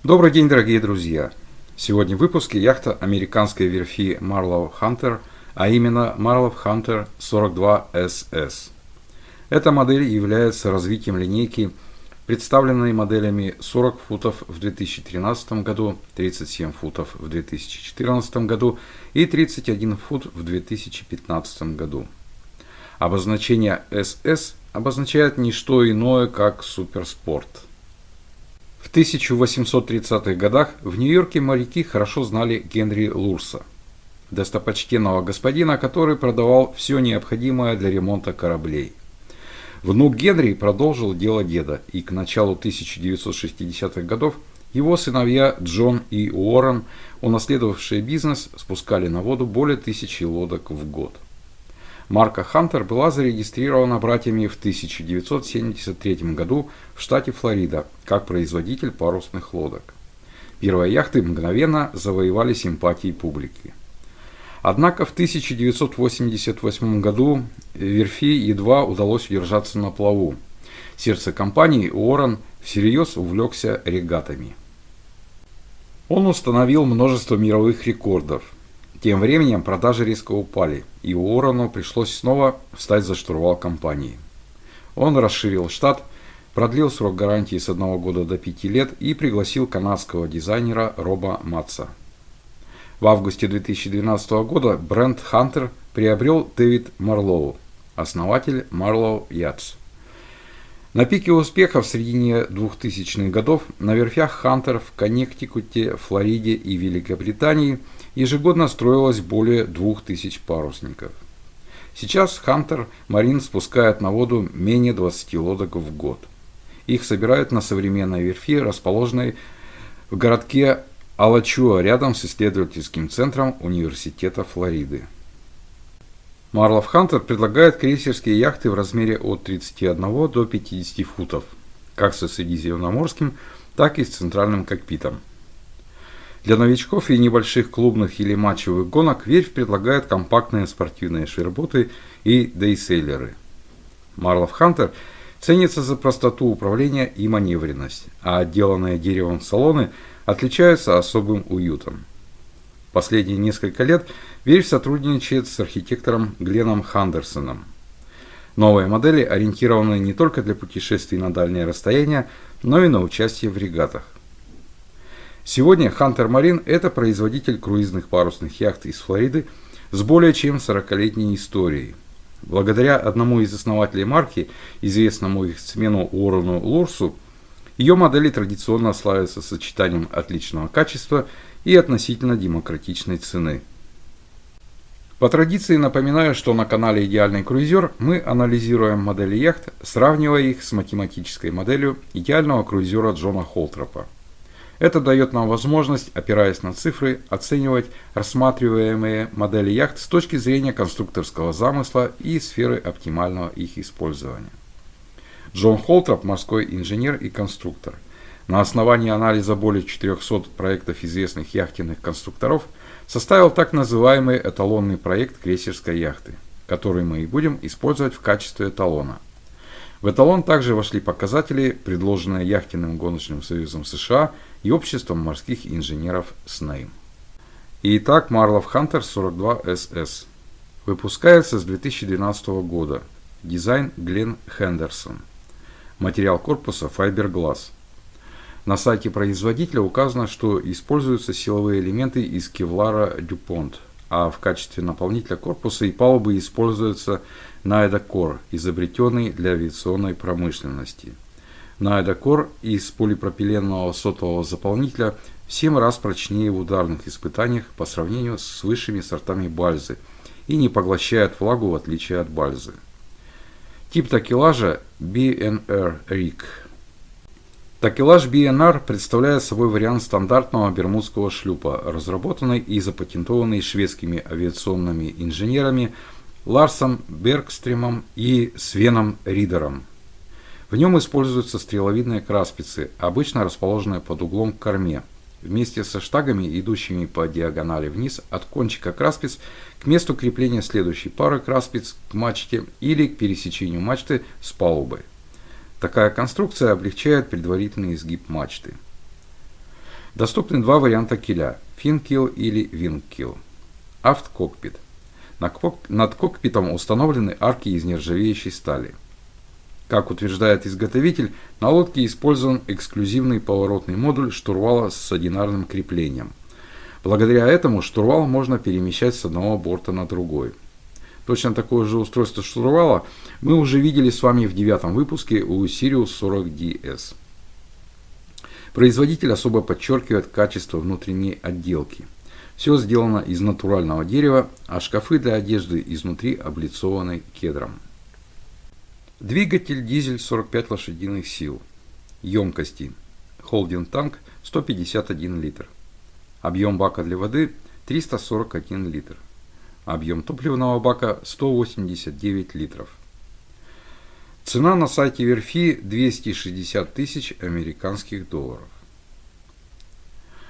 Добрый день, дорогие друзья! Сегодня в выпуске яхта американской верфи Marlowe Hunter, а именно Marlowe Hunter 42SS. Эта модель является развитием линейки, представленной моделями 40 футов в 2013 году, 37 футов в 2014 году и 31 фут в 2015 году. Обозначение SS обозначает не что иное, как суперспорт. В 1830-х годах в Нью-Йорке моряки хорошо знали Генри Лурса, достопочтенного господина, который продавал все необходимое для ремонта кораблей. Внук Генри продолжил дело деда, и к началу 1960-х годов его сыновья Джон и Уоррен, унаследовавшие бизнес, спускали на воду более 1000 лодок в год. Марка Хантер была зарегистрирована братьями в 1973 году в штате Флорида как производитель парусных лодок. Первые яхты мгновенно завоевали симпатии публики. Однако в 1988 году верфи едва удалось удержаться на плаву. Сердце компании Уоррен всерьез увлекся регатами. Он установил множество мировых рекордов. Тем временем продажи резко упали, и Уоррену пришлось снова встать за штурвал компании. Он расширил штат, продлил срок гарантии с 1 года до 5 лет и пригласил канадского дизайнера Роба Матса. В августе 2012 года бренд Hunter приобрел Дэвид Марлоу, основатель Marlowe Yachts. На пике успеха в середине 2000-х годов на верфях Hunter в Коннектикуте, Флориде и Великобритании ежегодно строилось более 2000 парусников. Сейчас Hunter Marine спускает на воду менее 20 лодок в год. Их собирают на современной верфи, расположенной в городке Алачуа, рядом с исследовательским центром Университета Флориды. Marlowe Hunter предлагает крейсерские яхты в размере от 31 до 50 футов, как со средиземноморским, так и с центральным кокпитом. Для новичков и небольших клубных или матчевых гонок верфь предлагает компактные спортивные шверботы и дейсейлеры. Marlowe Hunter ценится за простоту управления и маневренность, а отделанные деревом салоны отличаются особым уютом. Последние несколько лет верфь сотрудничает с архитектором Гленном Хандерсоном. Новые модели ориентированы не только для путешествий на дальние расстояния, но и на участие в регатах. Сегодня Hunter Marine – это производитель круизных парусных яхт из Флориды с более чем 40-летней историей. Благодаря одному из основателей марки, известному яхтсмену Уоррену Лурсу, ее модели традиционно славятся сочетанием отличного качества и относительно демократичной цены. По традиции напоминаю, что на канале Идеальный круизер мы анализируем модели яхт, сравнивая их с математической моделью идеального круизера Джона Холтропа. Это дает нам возможность, опираясь на цифры, оценивать рассматриваемые модели яхт с точки зрения конструкторского замысла и сферы оптимального их использования. Джон Холтроп – морской инженер и конструктор. На основании анализа более 400 проектов известных яхтенных конструкторов составил так называемый эталонный проект крейсерской яхты, который мы и будем использовать в качестве эталона. В эталон также вошли показатели, предложенные Яхтенным гоночным союзом США и Обществом морских инженеров СНЭЙМ. Итак, Marlowe Hunter 42SS. Выпускается с 2012 года. Дизайн Гленн Хендерсон. Материал корпуса Fiberglass. На сайте производителя указано, что используются силовые элементы из кевлара DuPont, а в качестве наполнителя корпуса и палубы используется Naidacor, изобретенный для авиационной промышленности. Naidacor из полипропиленового сотового заполнителя в 7 раз прочнее в ударных испытаниях по сравнению с высшими сортами бальзы и не поглощает влагу в отличие от бальзы. Тип такелажа B&R Rig. Такелаж B&R представляет собой вариант стандартного бермудского шлюпа, разработанный и запатентованный шведскими авиационными инженерами Ларсом Бергстремом и Свеном Ридером. В нем используются стреловидные краспицы, обычно расположенные под углом к корме, вместе со штагами, идущими по диагонали вниз от кончика краспиц к месту крепления следующей пары краспиц к мачте или к пересечению мачты с палубой. Такая конструкция облегчает предварительный изгиб мачты. Доступны два варианта киля – fin-kill или wing-kill. Авт-кокпит. Над кокпитом установлены арки из нержавеющей стали. Как утверждает изготовитель, на лодке использован эксклюзивный поворотный модуль штурвала с одинарным креплением. Благодаря этому штурвал можно перемещать с одного борта на другой. Точно такое же устройство штурвала мы уже видели с вами в 9-м выпуске у Sirius 40DS. Производитель особо подчеркивает качество внутренней отделки. Все сделано из натурального дерева, а шкафы для одежды изнутри облицованы кедром. Двигатель дизель 45 лошадиных сил. Емкости. Холдинг танк 151 литр. Объем бака для воды 341 литр. Объем топливного бака 189 литров. Цена на сайте верфи 260 тысяч американских долларов.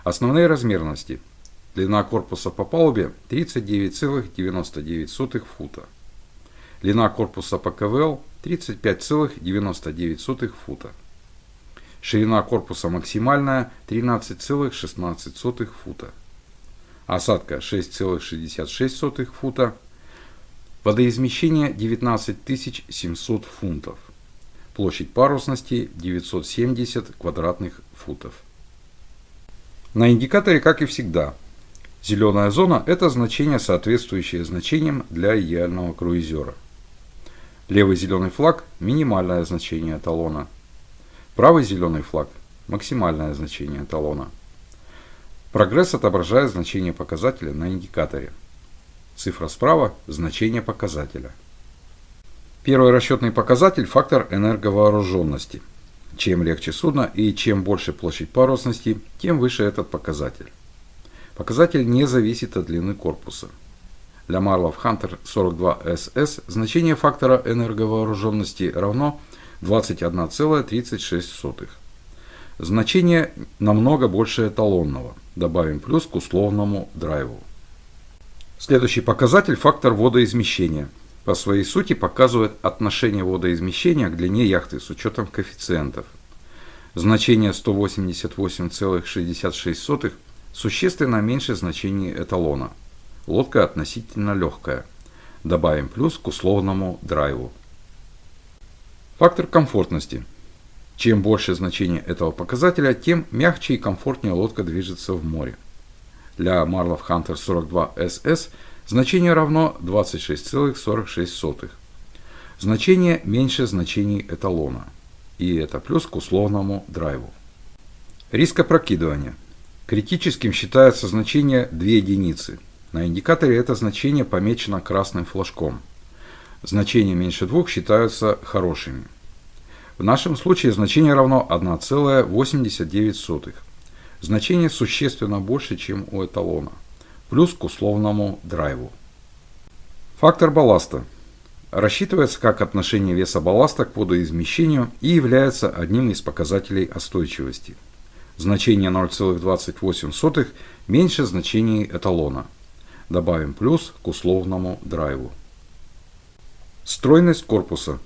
Основные размерности. Длина корпуса по палубе 39,99 фута. Длина корпуса по КВЛ 35,99 фута. Ширина корпуса максимальная 13,16 фута. Осадка 6,66 фута. Водоизмещение 19 700 фунтов. Площадь парусности 970 квадратных футов. На индикаторе, как и всегда, зеленая зона – это значение, соответствующее значениям для идеального круизера. Левый зеленый флаг – минимальное значение эталона. Правый зеленый флаг – максимальное значение эталона. Прогресс отображает значение показателя на индикаторе. Цифра справа – значение показателя. Первый расчетный показатель – фактор энерговооруженности. Чем легче судно и чем больше площадь парусности, тем выше этот показатель. Показатель не зависит от длины корпуса. Для Marlow Hunter 42 SS значение фактора энерговооруженности равно 21,36. Значение намного больше эталонного. Добавим плюс к условному драйву. Следующий показатель – фактор водоизмещения. По своей сути показывает отношение водоизмещения к длине яхты с учетом коэффициентов. Значение 188,66 существенно меньше значения эталона. Лодка относительно легкая. Добавим плюс к условному драйву. Фактор комфортности. Чем больше значение этого показателя, тем мягче и комфортнее лодка движется в море. Для Marlow Hunter 42 SS значение равно 26,46. Значение меньше значений эталона. И это плюс к условному драйву. Риск опрокидывания. Критическим считается значение 2 единицы. На индикаторе это значение помечено красным флажком. Значения меньше 2 считаются хорошими. В нашем случае значение равно 1,89. Значение существенно больше, чем у эталона. Плюс к условному драйву. Фактор балласта. Рассчитывается как отношение веса балласта к водоизмещению и является одним из показателей остойчивости. Значение 0,28 меньше значений эталона. Добавим плюс к условному драйву. Стройность корпуса.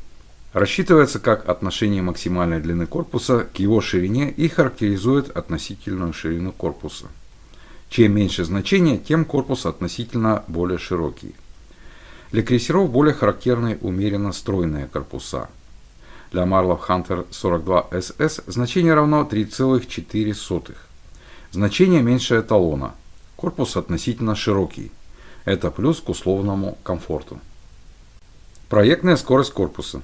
Рассчитывается как отношение максимальной длины корпуса к его ширине и характеризует относительную ширину корпуса. Чем меньше значение, тем корпус относительно более широкий. Для крейсеров более характерны умеренно стройные корпуса. Для Marlow Hunter 42 SS значение равно 3,4. Значение меньше эталона. Корпус относительно широкий. Это плюс к условному комфорту. Проектная скорость корпуса.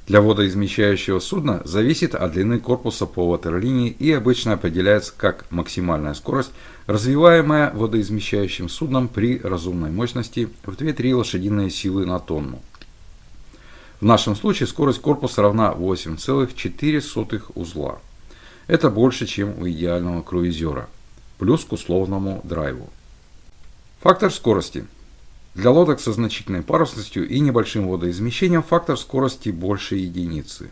Для водоизмещающего судна зависит от длины корпуса по ватерлинии и обычно определяется как максимальная скорость, развиваемая водоизмещающим судном при разумной мощности в 2-3 лошадиные силы на тонну. В нашем случае скорость корпуса равна 8,4 узла. Это больше, чем у идеального круизера. Плюс к условному драйву. Фактор скорости. Для лодок со значительной парусностью и небольшим водоизмещением фактор скорости больше единицы.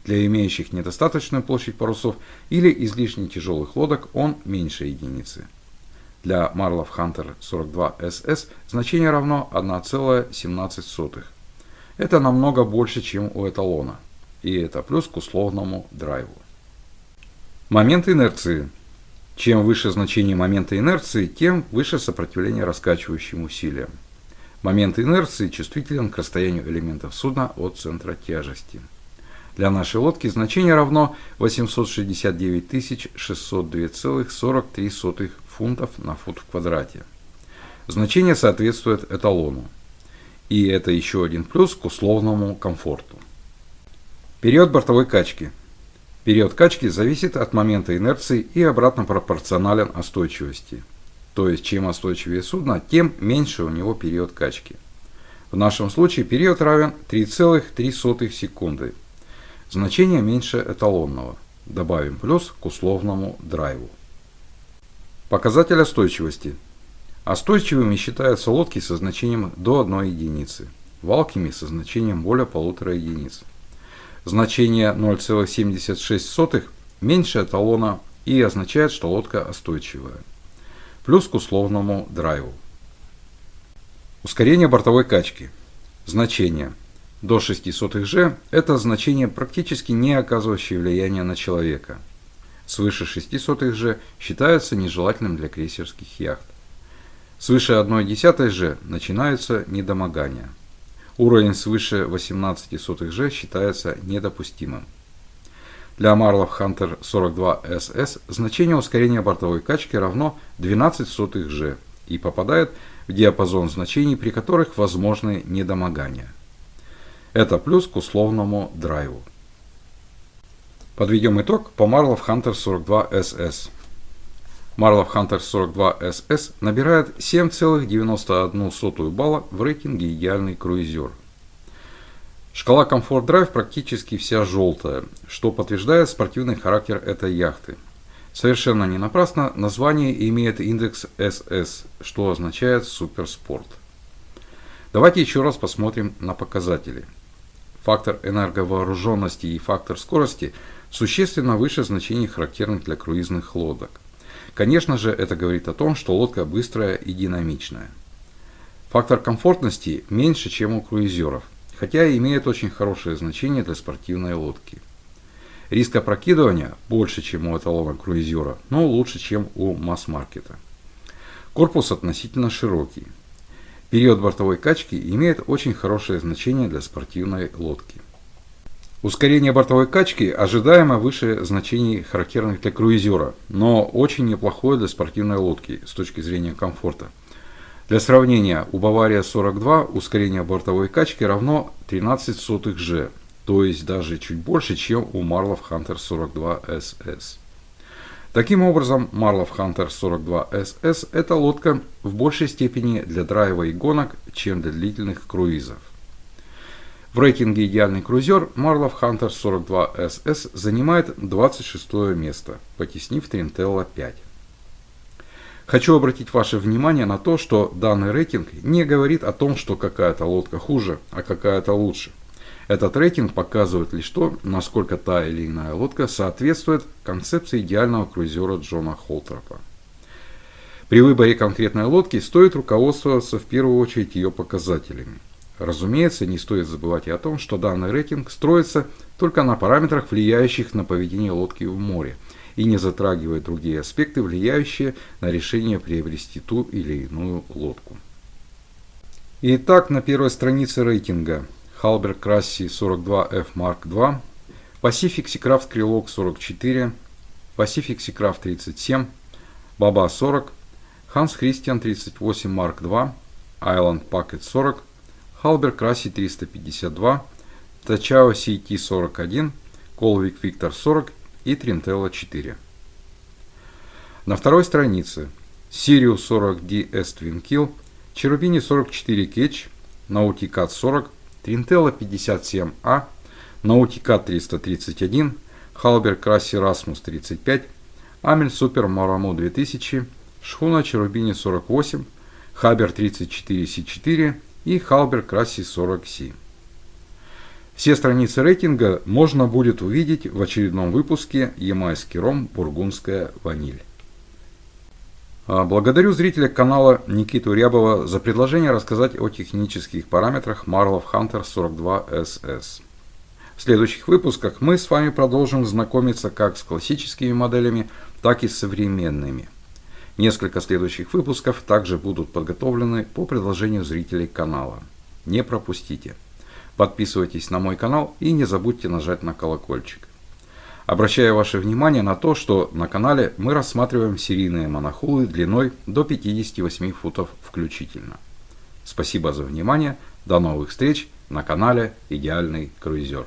Для имеющих недостаточную площадь парусов или излишне тяжелых лодок он меньше единицы. Для Marlow Hunter 42 SS значение равно 1,17. Это намного больше, чем у эталона. И это плюс к условному драйву. Момент инерции. Чем выше значение момента инерции, тем выше сопротивление раскачивающим усилиям. Момент инерции чувствителен к расстоянию элементов судна от центра тяжести. Для нашей лодки значение равно 869 602,43 фунтов на фут в квадрате. Значение соответствует эталону. И это еще один плюс к условному комфорту. Период бортовой качки. Период качки зависит от момента инерции и обратно пропорционален остойчивости. То есть, чем остойчивее судно, тем меньше у него период качки. В нашем случае период равен 3,3 секунды. Значение меньше эталонного. Добавим плюс к условному драйву. Показатель остойчивости. Остойчивыми считаются лодки со значением до 1 единицы, валкими со значением более 1,5 единиц. Значение 0,76 меньше эталона и означает, что лодка остойчивая. Плюс к условному драйву. Ускорение бортовой качки. Значение до 0,06 G – это значение, практически не оказывающее влияния на человека. Свыше 0,06 G считается нежелательным для крейсерских яхт. Свыше 0,1 G начинаются недомогания. Уровень свыше 0,18 G считается недопустимым. Для Marlow Hunter 42 SS значение ускорения бортовой качки равно 0,12 G и попадает в диапазон значений, при которых возможны недомогания. Это плюс к условному драйву. Подведем итог по Marlow Hunter 42 SS. Marlow Hunter 42 SS набирает 7,91 балла в рейтинге «Идеальный круизер». Шкала Comfort Drive практически вся желтая, что подтверждает спортивный характер этой яхты. Совершенно не напрасно название имеет индекс SS, что означает суперспорт. Давайте еще раз посмотрим на показатели. Фактор энерговооруженности и фактор скорости существенно выше значений, характерных для круизных лодок. Конечно же, это говорит о том, что лодка быстрая и динамичная. Фактор комфортности меньше, чем у круизеров, хотя и имеет очень хорошее значение для спортивной лодки. Риск опрокидывания больше, чем у эталона круизера, но лучше, чем у масс-маркета. Корпус относительно широкий. Период бортовой качки имеет очень хорошее значение для спортивной лодки. Ускорение бортовой качки ожидаемо выше значений, характерных для круизера, но очень неплохое для спортивной лодки с точки зрения комфорта. Для сравнения, у Bavaria 42 ускорение бортовой качки равно 0,13 G, то есть даже чуть больше, чем у Marlow Hunter 42 SS. Таким образом, Marlow Hunter 42 SS – это лодка в большей степени для драйва и гонок, чем для длительных круизов. В рейтинге «Идеальный круизер» Marlow Hunter 42 SS занимает 26 место, потеснив Trintella 5. Хочу обратить ваше внимание на то, что данный рейтинг не говорит о том, что какая-то лодка хуже, а какая-то лучше. Этот рейтинг показывает лишь то, насколько та или иная лодка соответствует концепции идеального круизера Джона Холтропа. При выборе конкретной лодки стоит руководствоваться в первую очередь ее показателями. Разумеется, не стоит забывать и о том, что данный рейтинг строится только на параметрах, влияющих на поведение лодки в море, и не затрагивает другие аспекты, влияющие на решение приобрести ту или иную лодку. Итак, на первой странице рейтинга Halber Crassi 42F Mark II, Pacific Seacraft Krylok 44, Pacific Seacraft 37, Baba 40, Hans Christian 38 Mark II, Island Packet 40, Halber Crassi 352, Tachao CT 41, Colvik Victor 40 и Trintella 4. На второй странице Sirius 40 DS Twin Kill, Cherubini 44 Catch, Nauticat 40, Trintella 57A, Nauticat 331, Halber Crassi Rasmus 35, Amel Super Maramo 2000, Шхуна Cherubini 48, Haber 34 C4 и Halber Crassi 40C. Все страницы рейтинга можно будет увидеть в очередном выпуске «Ямайский ром. Бургундская ваниль». Благодарю зрителя канала Никиту Рябова за предложение рассказать о технических параметрах Marlow Hunter 42 SS. В следующих выпусках мы с вами продолжим знакомиться как с классическими моделями, так и с современными. Несколько следующих выпусков также будут подготовлены по предложению зрителей канала. Не пропустите. Подписывайтесь на мой канал и не забудьте нажать на колокольчик. Обращаю ваше внимание на то, что на канале мы рассматриваем серийные монохулы длиной до 58 футов включительно. Спасибо за внимание. До новых встреч на канале Идеальный круизер.